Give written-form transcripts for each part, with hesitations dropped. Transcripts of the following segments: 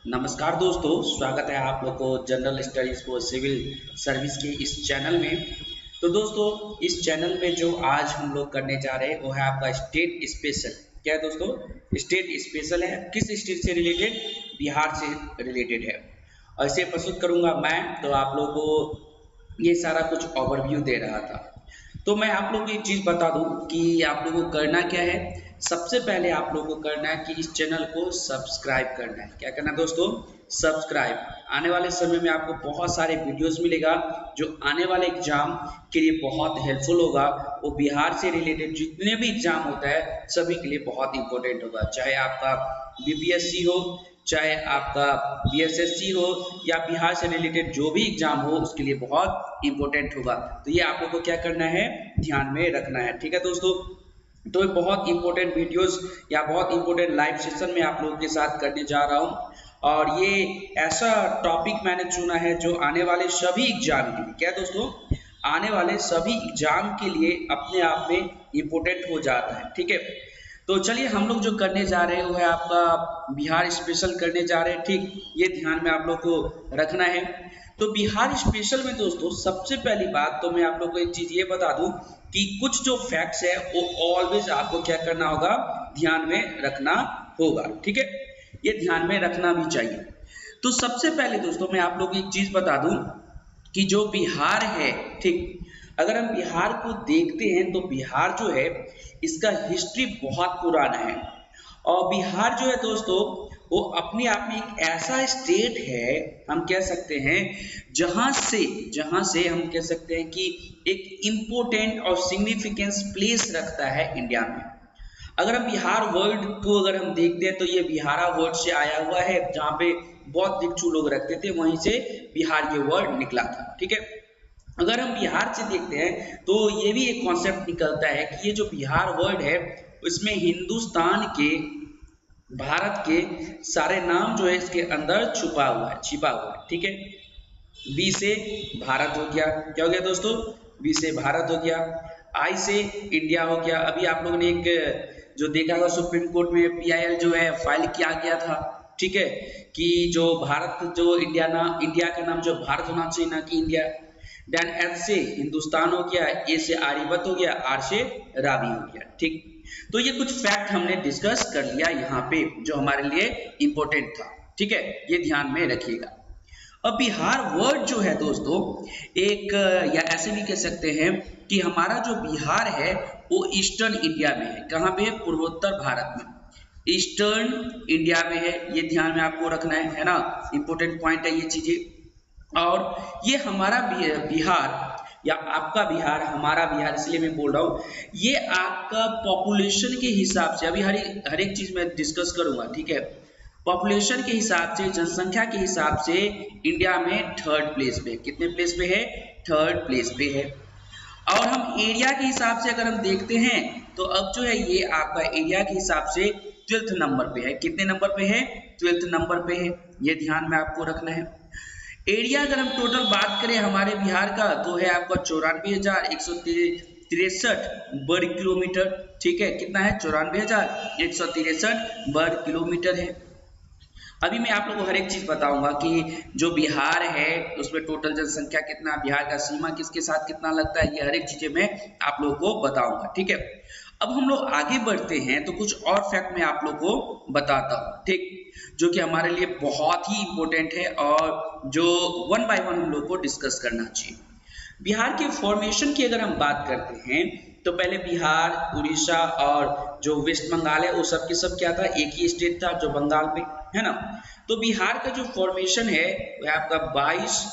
नमस्कार दोस्तों, स्वागत है आप लोग को general studies for civil service के इस चैनल में। तो दोस्तों, इस चैनल में जो आज हम लोग करने जा रहे हैं वो है आपका स्टेट स्पेशल। क्या है दोस्तों? स्टेट स्पेशल है। किस स्टेट से रिलेटेड? बिहार से रिलेटेड है। और इसे प्रस्तुत करूंगा मैं, तो आप लोगों को ये सारा कुछ ओवरव्यू दे रहा था। तो मैं आप लोगों को एक चीज बता दूं कि आप लोगों को करना क्या है। सबसे पहले आप लोगों को करना है कि इस चैनल को सब्सक्राइब करना है। क्या करना है दोस्तों? सब्सक्राइब। आने वाले समय में आपको बहुत सारे वीडियोस मिलेगा जो आने वाले एग्जाम के लिए बहुत हेल्पफुल होगा। वो बिहार से रिलेटेड जितने भी एग्जाम होता है सभी के लिए बहुत इंपॉर्टेंट होगा, चाहे आपका बीपीएससी हो, चाहे आपका बीएसएससी हो, या बिहार से रिलेटेड जो भी एग्जाम हो उसके लिए बहुत इंपॉर्टेंट होगा। तो ये आप लोग को क्या करना है, ध्यान में रखना है। ठीक है दोस्तों, तो बहुत इंपॉर्टेंट वीडियोस या बहुत इंपॉर्टेंट लाइव सेशन में आप लोगों के साथ करने जा रहा हूँ। और ये ऐसा टॉपिक मैंने चुना है जो आने वाले सभी एग्जाम के लिए, क्या दोस्तों, आने वाले सभी एग्जाम के लिए अपने आप में इंपॉर्टेंट हो जाता है। ठीक है, तो चलिए हम लोग जो करने जा रहे हैं वो है आपका बिहार स्पेशल करने जा रहे हैं। ठीक, ये ध्यान में आप लोग को रखना है। तो बिहार स्पेशल में दोस्तों सबसे पहली बात तो मैं आप लोग को एक चीज ये बता दूं कि कुछ जो फैक्ट्स है वो ऑलवेज आपको क्या करना होगा, ध्यान में रखना होगा। ठीक है, ये ध्यान में रखना भी चाहिए। तो सबसे पहले दोस्तों मैं आप लोग को एक चीज बता दूं कि जो बिहार है, ठीक, अगर हम बिहार को देखते हैं तो बिहार जो है इसका हिस्ट्री बहुत पुराना है। और बिहार जो है दोस्तों वो अपने आप में एक ऐसा स्टेट है, हम कह सकते हैं, जहां से हम कह सकते हैं कि एक इम्पोर्टेंट और सिग्निफिकेंस प्लेस रखता है इंडिया में। अगर हम बिहार वर्ड को अगर हम देखते हैं तो ये बिहारा वर्ड से आया हुआ है, जहाँ पे बौद्ध भिक्षु लोग रखते थे वहीं से बिहार ये वर्ड निकला था। ठीक है, अगर हम बिहार से देखते हैं तो ये भी एक कॉन्सेप्ट निकलता है कि ये जो बिहार वर्ड है उसमें हिंदुस्तान के, भारत के सारे नाम जो है इसके अंदर छिपा हुआ है। ठीक है, बी से भारत हो गया, क्या हो गया दोस्तों, बी से भारत हो गया, आई से इंडिया हो गया। अभी आप लोगों ने एक जो देखा होगा सुप्रीम कोर्ट में पीआईएल जो है फाइल किया गया था, ठीक है, कि जो भारत जो इंडिया का नाम जो भारत होना चाहिए ना कि इंडिया। देन एच से हिंदुस्तान हो गया, ए से आर्यभट्ट हो गया, आर से रावी हो गया। ठीक, तो ये कुछ फैक्ट हमने डिस्कस कर लिया यहाँ पे जो हमारे लिए इंपॉर्टेंट था। ठीक है, ये ध्यान में रखिएगा। अब बिहार वर्ड जो है दोस्तों एक, या ऐसे भी कह सकते हैं कि हमारा जो बिहार है वो ईस्टर्न इंडिया में है। कहाँ पे है? पूर्वोत्तर भारत में, ईस्टर्न इंडिया में है। ये ध्यान में आपको रखना है ना, इंपॉर्टेंट पॉइंट है ये चीजें। और ये हमारा बिहार या आपका बिहार, हमारा बिहार इसलिए मैं बोल रहा हूँ, ये आपका पॉपुलेशन के हिसाब से, अभी हर एक चीज मैं डिस्कस करूंगा। ठीक है, पॉपुलेशन के हिसाब से, जनसंख्या के हिसाब से इंडिया में थर्ड प्लेस पे, कितने प्लेस पे है? थर्ड प्लेस पे है। और हम एरिया के हिसाब से अगर हम देखते हैं तो अब जो है ये आपका एरिया के हिसाब से 12th नंबर पे है। कितने नंबर पे है? 12th नंबर पे है। ये ध्यान में आपको रखना है। एरिया अगर हम टोटल बात करें हमारे बिहार का तो है आपका 94,163 वर्ग किलोमीटर। ठीक है, कितना है? 94,163 वर्ग किलोमीटर है। अभी मैं आप लोगों को हर एक चीज बताऊंगा कि जो बिहार है उसमें टोटल जनसंख्या कितना, बिहार का सीमा किसके साथ कितना लगता है, ये हर एक चीजें मैं आप लोगों को बताऊंगा। ठीक है, अब हम लोग आगे बढ़ते हैं तो कुछ और फैक्ट मैं आप लोगों को बताता हूँ, ठीक, जो कि हमारे लिए बहुत ही इंपॉर्टेंट है और जो वन बाय वन हम लोग को डिस्कस करना चाहिए। बिहार के फॉर्मेशन की अगर हम बात करते हैं तो पहले बिहार, उड़ीसा और जो वेस्ट बंगाल है वो सब के सब क्या था, एक ही स्टेट था जो बंगाल में है ना। तो बिहार का जो फॉर्मेशन है वह आपका 22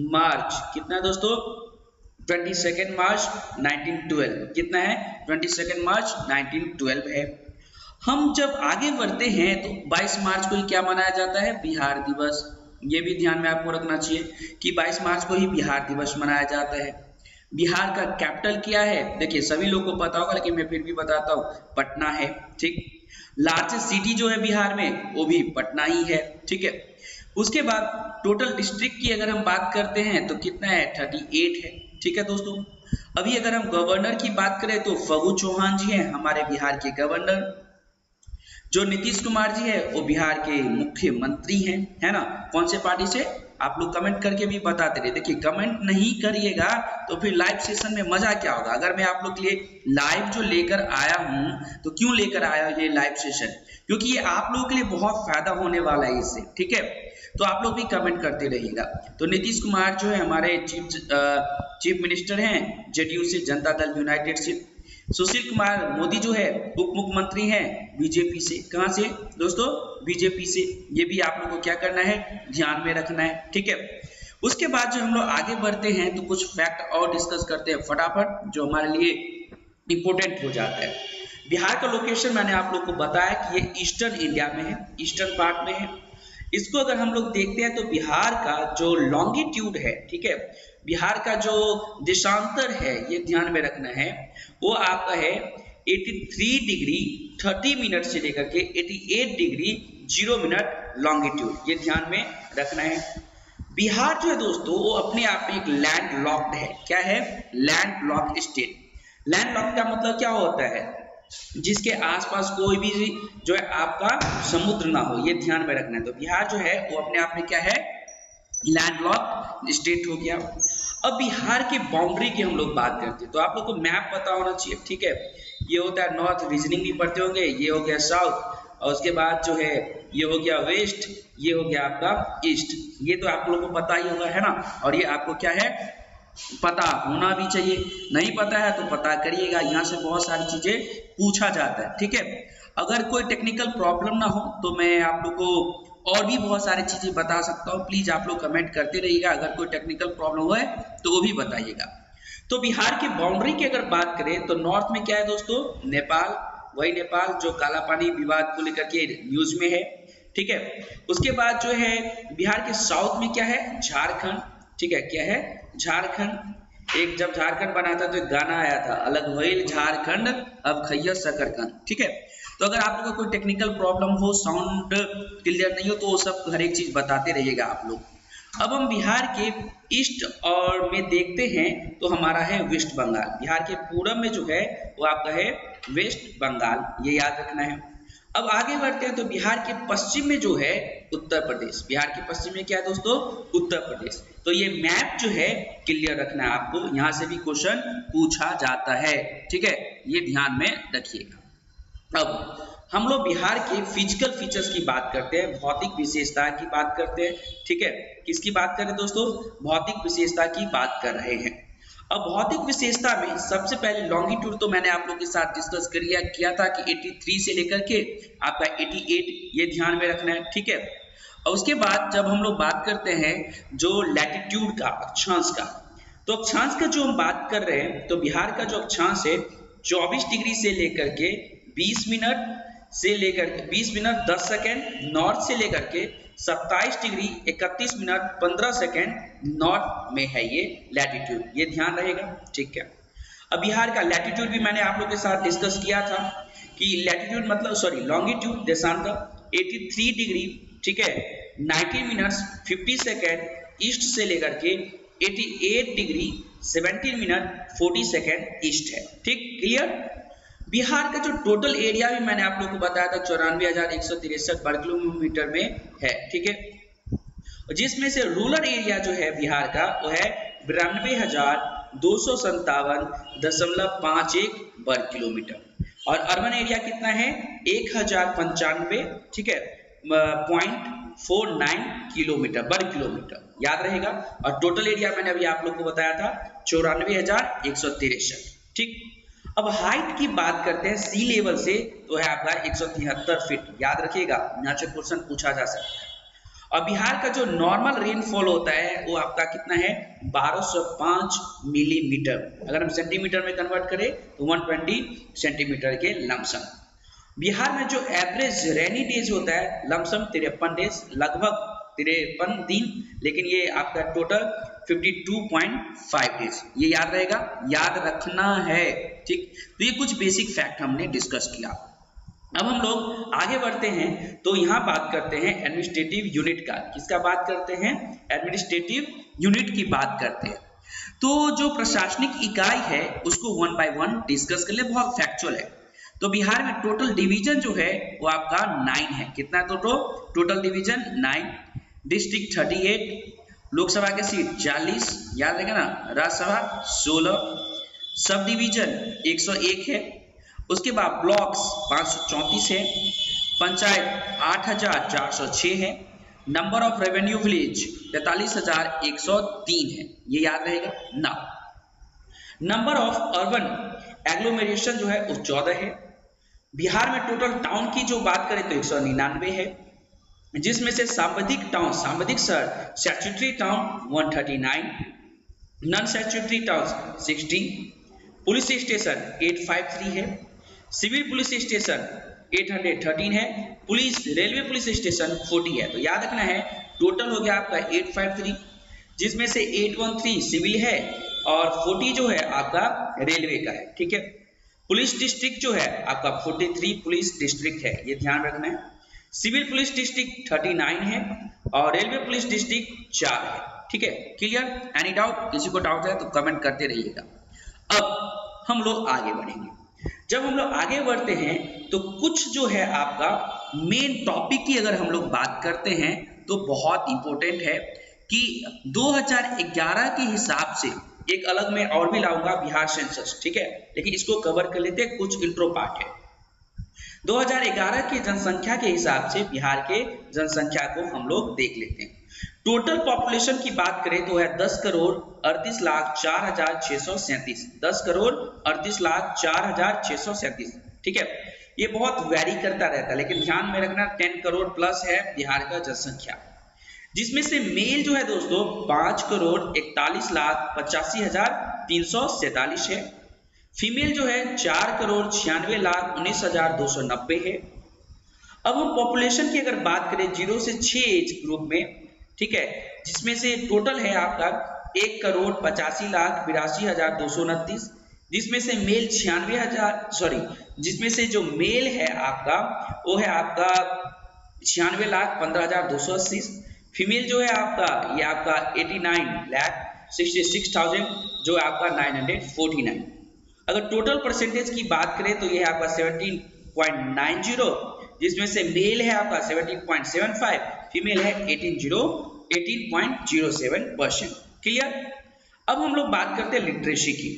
मार्च, कितना है दोस्तों? 22 मार्च 1912। कितना है? 22 मार्च 1912 है। हम जब आगे बढ़ते हैं तो 22 मार्च को ही क्या मनाया जाता है? बिहार दिवस। ये भी ध्यान में आपको रखना चाहिए कि 22 मार्च को ही बिहार दिवस मनाया जाता है। बिहार का कैपिटल क्या है? देखिए सभी लोग को पता होगा लेकिन मैं फिर भी बताता हूँ, पटना है। ठीक, लार्जेस्ट सिटी जो है बिहार में वो भी पटना ही है। ठीक है, उसके बाद टोटल डिस्ट्रिक्ट की अगर हम बात करते हैं तो कितना है? 38 है। ठीक है दोस्तों, अभी अगर हम गवर्नर की बात करें तो फगू चौहान जी हैं हमारे बिहार के गवर्नर। जो नीतीश कुमार जी है वो बिहार के मुख्यमंत्री हैं, है ना। कौन से पार्टी से, आप लोग कमेंट करके भी बताते रहे। देखिए कमेंट नहीं करिएगा तो फिर लाइव सेशन में मजा क्या होगा। अगर मैं आप लोग के लिए लाइव जो लेकर आया हूं तो क्यों लेकर आया ये लाइव सेशन, क्योंकि ये आप लोगों के लिए बहुत फायदा होने वाला है इससे, ठीक है। तो आप लोग भी कमेंट करते रहिएगा। तो नीतीश कुमार जो है हमारे चीफ मिनिस्टर हैं जेडीयू से, जनता दल यूनाइटेड से। सुशील कुमार मोदी जो है उप मुख्यमंत्री हैं बीजेपी से। कहां से दोस्तों, बीजेपी से। ये भी आप लोग को क्या करना है, ध्यान में रखना है, ठीक है। उसके बाद जो हम लोग आगे बढ़ते हैं तो कुछ फैक्ट और डिस्कस करते हैं फटाफट, जो हमारे लिए इंपॉर्टेंट हो जाता है। बिहार का लोकेशन मैंने आप लोग को बताया कि ये ईस्टर्न इंडिया में है, ईस्टर्न पार्ट में है। इसको अगर हम लोग देखते हैं तो बिहार का जो लॉन्गिट्यूड है, ठीक है, बिहार का जो देशांतर है ये ध्यान में रखना है, वो आपका है 83 डिग्री 30 मिनट से लेकर के 88 डिग्री 0 मिनट लॉन्गिट्यूड, ये ध्यान में रखना है। बिहार जो है दोस्तों वो अपने आप में एक लैंड लॉक्ड है। क्या है, land locked state. Land locked का मतलब क्या होता है, जिसके आसपास कोई भी जो है आपका समुद्र ना हो, ये ध्यान में रखना है। तो बिहार जो है वो अपने आप में क्या है, लैंडलॉक्ड स्टेट हो गया। अब बिहार के बाउंड्री की हम लोग बात करते हैं तो आप लोग को मैप पता होना चाहिए, ठीक है। ये होता है नॉर्थ, रीजनिंग भी पढ़ते होंगे। ये हो गया साउथ, और उसके बाद जो है ये हो गया वेस्ट, ये हो गया आपका ईस्ट। ये तो आप लोगों को पता ही होगा, है ना। और ये आपको क्या है, पता होना भी चाहिए। नहीं पता है तो पता करिएगा, यहाँ से बहुत सारी चीजें पूछा जाता है, ठीक है। अगर कोई टेक्निकल प्रॉब्लम ना हो तो मैं आप लोग को और भी बहुत सारी चीजें बता सकता हूँ। प्लीज आप लोग कमेंट करते रहिएगा, अगर कोई टेक्निकल प्रॉब्लम हो तो वो भी बताइएगा। तो बिहार की बाउंड्री की अगर बात करें तो नॉर्थ में क्या है दोस्तों, नेपाल, वही नेपाल जो काला पानी विवाद को लेकर के न्यूज में है, ठीक है। उसके बाद जो है बिहार के साउथ में क्या है, झारखंड, ठीक है। क्या है, झारखंड। एक जब झारखंड बना था तो एक गाना आया था, अलग भइल झारखंड अब खैया शकरकंद, ठीक है। तो अगर आप लोग को कोई टेक्निकल प्रॉब्लम हो, साउंड क्लियर नहीं हो, तो वो सब हर एक चीज बताते रहिएगा आप लोग। अब हम बिहार के ईस्ट और में देखते हैं तो हमारा है वेस्ट बंगाल। बिहार के पूरब में जो है वो आपका है वेस्ट बंगाल, ये याद रखना है। अब आगे बढ़ते हैं तो बिहार के पश्चिम में जो है उत्तर प्रदेश। बिहार के पश्चिम में क्या है दोस्तों, उत्तर प्रदेश। तो ये मैप जो है क्लियर रखना है आपको, यहाँ से भी क्वेश्चन पूछा जाता है, ठीक है, ये ध्यान में रखिएगा। अब हम लोग बिहार के फिजिकल फीचर्स की बात करते हैं, भौतिक विशेषता की बात करते हैं, ठीक है। किसकी बात करें दोस्तों, भौतिक विशेषता की बात कर रहे हैं। अब भौतिक विशेषता में सबसे पहले लॉन्गिट्यूड तो मैंने आप लोगों के साथ डिस्कस किया था कि 83 से लेकर के आपका 88, ये ध्यान में रखना है, ठीक है। और उसके बाद जब हम लोग बात करते हैं जो लैटिट्यूड का, अक्षांश का, तो अक्षांश का जो हम बात कर रहे हैं तो बिहार का जो अक्षांश है 24 डिग्री से लेकर के 20 मिनट से लेकर के 20 मिनट 10 सेकेंड नॉर्थ से लेकर के 27 डिग्री 31 मिनट 15 सेकेंड नॉर्थ में है ये लैटिट्यूड, ये ध्यान रहेगा, ठीक है। अब बिहार का लैटिट्यूड भी मैंने आप लोग के साथ डिस्कस किया था कि लैटिट्यूड मतलब लॉन्गिट्यूड देशांतर 83 डिग्री, ठीक है, 90 मिनट्स 50 सेकेंड ईस्ट से लेकर के 88 डिग्री 17 मिनट 40 सेकेंड ईस्ट है, ठीक, क्लियर। बिहार का जो टोटल एरिया भी मैंने आप लोगों को बताया था 94,163 वर्ग किलोमीटर में है, ठीक है। जिसमें से रूरल एरिया जो है बिहार का वो है 92,257.51 वर्ग किलोमीटर, और अर्बन एरिया कितना है 1095, ठीक है, 0.49 किलोमीटर वर्ग किलोमीटर, याद रहेगा। और टोटल एरिया मैंने अभी आप लोग को बताया था 94,163, ठीक। अब हाइट की बात करते हैं सी लेवल से तो है आपका 173 फीट, याद रखिएगा, यहाँ से क्वेश्चन पूछा जा सकता है। और बिहार का जो नॉर्मल रेनफॉल होता है वो आपका कितना है 1205 मिलीमीटर, अगर हम सेंटीमीटर में कन्वर्ट करें तो 120 सेंटीमीटर के लमसम। बिहार में जो एवरेज रेनी डेज होता है लमसम 53 डेज, लगभग 53 दिन, लेकिन ये आपका टोटल 52.5 डेज, ये याद रहेगा, याद रखना है, ठीक। तो ये कुछ बेसिक फैक्ट हमने डिस्कस किया। अब हम लोग आगे बढ़ते हैं तो यहाँ बात करते हैं एडमिनिस्ट्रेटिव यूनिट का। किसका बात करते हैं, एडमिनिस्ट्रेटिव यूनिट की बात करते हैं। तो जो प्रशासनिक इकाई है उसको वन बाय वन डिस्कस कर ले, बहुत फैक्चुअल है। तो बिहार में टोटल डिवीजन जो है वो आपका 9 है। कितना टोटल डिवीजन 9, डिस्ट्रिक्ट 38, लोकसभा के सीट 40, याद रहेगा ना, राज्यसभा 16, सब डिवीजन 101 है। उसके बाद ब्लॉक्स 534 है, पंचायत 8406 है, नंबर ऑफ रेवेन्यू विलेज 43,103 है, ये याद रहेगा ना। नंबर ऑफ अर्बन एग्लोमेरेशन जो है वो 14 है। बिहार में टोटल टाउन की जो बात करें तो 199 है, जिसमें से सांविधिक टाउन, सांविधिक शहर, statutory town 139, non statutory town 60, police station 853 है, सिविल पुलिस स्टेशन 813 है, पुलिस रेलवे पुलिस स्टेशन 40 है। तो याद रखना है टोटल हो गया आपका 853, जिसमें से 813 सिविल है और 40 जो है आपका रेलवे का है, ठीक है। पुलिस डिस्ट्रिक्ट जो है आपका 43 पुलिस डिस्ट्रिक्ट है, ये ध्यान रखना है। सिविल पुलिस डिस्ट्रिक्ट 39 है और रेलवे पुलिस डिस्ट्रिक्ट 4 है, ठीक है। क्लियर? Any doubt? किसी को डाउट है तो कमेंट करते रहिएगा। अब हम लोग आगे बढ़ेंगे। जब हम लोग आगे बढ़ते हैं तो कुछ जो है आपका मेन टॉपिक की अगर हम लोग बात करते हैं तो बहुत इंपॉर्टेंट है कि 2011 के हिसाब से एक अलग में और भी लाऊंगा बिहार सेंसस, ठीक है, लेकिन इसको कवर कर लेते हैं, कुछ इंट्रो पार्ट है। 2011 की जनसंख्या के हिसाब से बिहार के जनसंख्या को हम लोग देख लेते हैं। टोटल पॉपुलेशन की बात करें तो है 10,38,04,637, 10,38,04,637, ठीक है। ये बहुत वैरी करता रहता है, लेकिन ध्यान में रखना 10 करोड़ प्लस है बिहार का जनसंख्या, जिसमें से मेल जो है दोस्तों 5,41,85,347 है, फीमेल जो है 4,96,19,290 है। अब हम पॉपुलेशन की अगर बात करें 0 से 6 एज ग्रुप में, ठीक है, जिसमें से टोटल है आपका 1,85,82,229, जिसमें से मेल 96,000 जिसमें से जो मेल है आपका वो है आपका 96,15,280, फीमेल जो है आपका ये आपका 89,66,000 जो आपका 949। अगर टोटल परसेंटेज की बात करें तो ये है आपका 17.90, जिसमें से मेल है आपका 17.75, फीमेल है 18.07%। क्लियर? अब हम लोग बात करते हैं लिटरेसी की।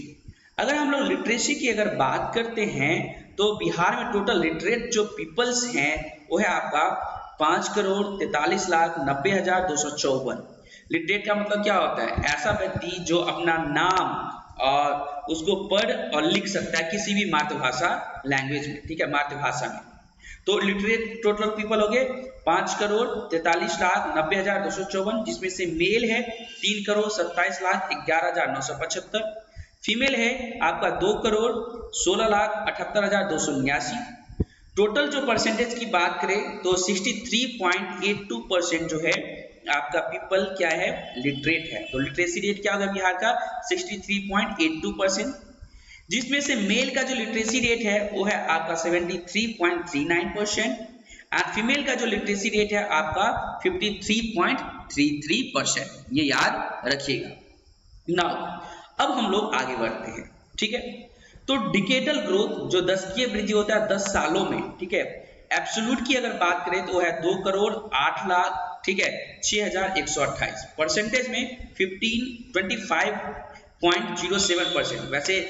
अगर हम लोग लिटरेसी की अगर बात करते हैं तो बिहार में टोटल लिटरेट जो पीपल्स हैं वो है आपका 5,43,90,254। लिटरेट का मतलब क्या होता है? ऐसा व्यक्ति जो अपना नाम और उसको पढ़ और लिख सकता है किसी भी मातृभाषा लैंग्वेज में, ठीक है, मातृभाषा में। तो लिटरेट टोटल पीपल हो गए 5,43,90,254, जिसमें से मेल है 3,27,11,975, फीमेल है आपका 2,16,78,279। टोटल जो परसेंटेज की बात करें तो 63.82% जो है आपका पीपल क्या है, लिटरेट है। तो लिटरेसी रेट क्या होगा बिहार का? 63.82%, जिसमें से मेल का जो लिटरेसी रेट है वो है आपका 73.39% और फीमेल का जो लिटरेसी रेट है आपका 53.33%। ये याद रखिएगा। नाउ अब हम लोग आगे बढ़ते हैं, ठीक है। तो डिकेडल ग्रोथ जो दशकीय वृद्धि होता है 10 सालों में, ठीक है, एब्सोल्यूट की अगर बात करें तो है 2,08,00,000, ठीक है, 6,128, परसेंटेज में 25.07%। वैसे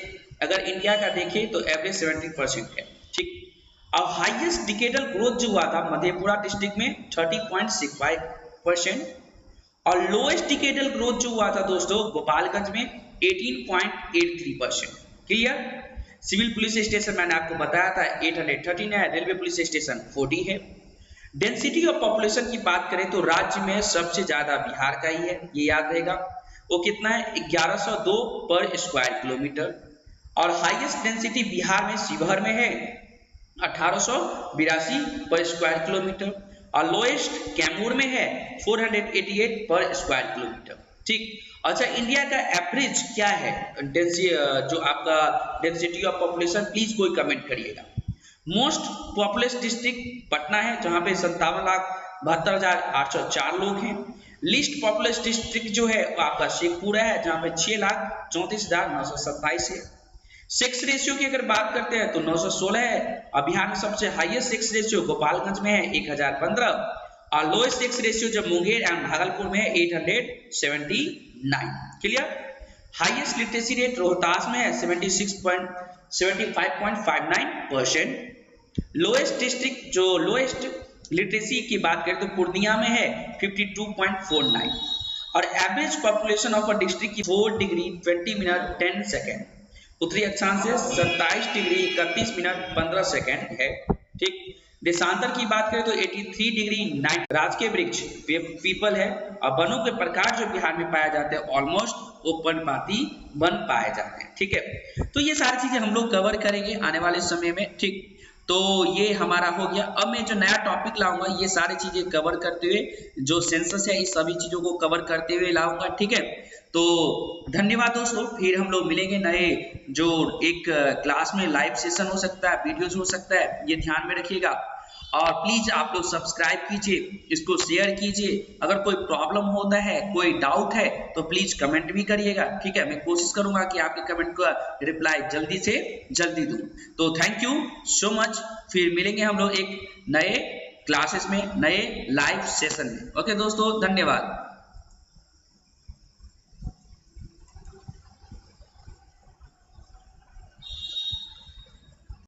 अगर इंडिया का देखें तो एवरेज 70% है, ठीक। अब हाईएस्ट डिकेडल ग्रोथ जो हुआ था मधेपुरा डिस्ट्रिक्ट में 30.65% और लोएस्ट डिकेडल ग्रोथ जो हुआ था दोस्तों गोपालगंज में 18.83%। क्लियर? सिविल पुलिस स्टेशन मैंने आपको बताया था 813 है, रेलवे पुलिस स्टेशन 40 है। डेंसिटी ऑफ पॉपुलेशन की बात करें तो राज्य में सबसे ज्यादा बिहार का ही है, ये याद रहेगा। वो कितना है? 1102 पर स्क्वायर किलोमीटर। और हाईएस्ट डेंसिटी बिहार में शिवहर में है 1882 पर स्क्वायर किलोमीटर और लोएस्ट कैमूर में है 488 पर स्क्वायर किलोमीटर, ठीक। अच्छा, इंडिया का एवरेज क्या है जो आपका डेंसिटी ऑफ पॉपुलेशन? प्लीज कोई कमेंट करिएगा। मोस्ट पॉपुलस डिस्ट्रिक्ट पटना है जहां पे 57,72,804 लोग हैं। लिस्ट पॉपुलस डिस्ट्रिक्ट जो है वो आपका शेखपुरा है जहां पे 6,34,927 है। सेक्स रेशियो की अगर बात करते हैं तो 916 है, और बिहार में सबसे हाईएस्ट सेक्स रेशियो गोपालगंज में है 1015, और लोएस्ट सेक्स रेशियो जब मुंगेर एंड भागलपुर में है 879। Clear. Highest literacy rate Rohtas में है 75.59%। लोएस्ट डिस्ट्रिक्ट जो लोएस्ट लिटरेसी की बात करें तो पूर्णिया में है 52.49, और average population of a district 4 degree 20 minute 10 second. उत्तरी अक्षांश से 27 डिग्री 31 मिनट 15 सेकेंड है। ठीक। देशांतर की बात करें तो 83 डिग्री 9। राजकीय वृक्ष पीपल है, और वनों के प्रकार जो बिहार में पाए जाते हैं ऑलमोस्ट ओपन पाती वन पाए जाते हैं। ठीक है, तो ये सारी चीजें हम लोग कवर करेंगे आने वाले समय में। ठीक, तो ये हमारा हो गया। अब मैं जो नया टॉपिक लाऊंगा ये सारी चीजें कवर करते हुए, जो सेंसस है इस सभी चीजों को कवर करते हुए लाऊंगा। ठीक है, तो धन्यवाद दोस्तों, फिर हम लोग मिलेंगे नए जो एक क्लास में लाइव सेशन हो सकता है, वीडियोस हो सकता है, ये ध्यान में रखिएगा। और प्लीज आप लोग सब्सक्राइब कीजिए, इसको शेयर कीजिए। अगर कोई प्रॉब्लम होता है, कोई डाउट है तो प्लीज कमेंट भी करिएगा। ठीक है, मैं कोशिश करूंगा कि आपके कमेंट का रिप्लाई जल्दी से जल्दी दूं। तो थैंक यू सो मच, फिर मिलेंगे हम लोग एक नए क्लासेस में, नए लाइव सेशन में। ओके दोस्तों, धन्यवाद।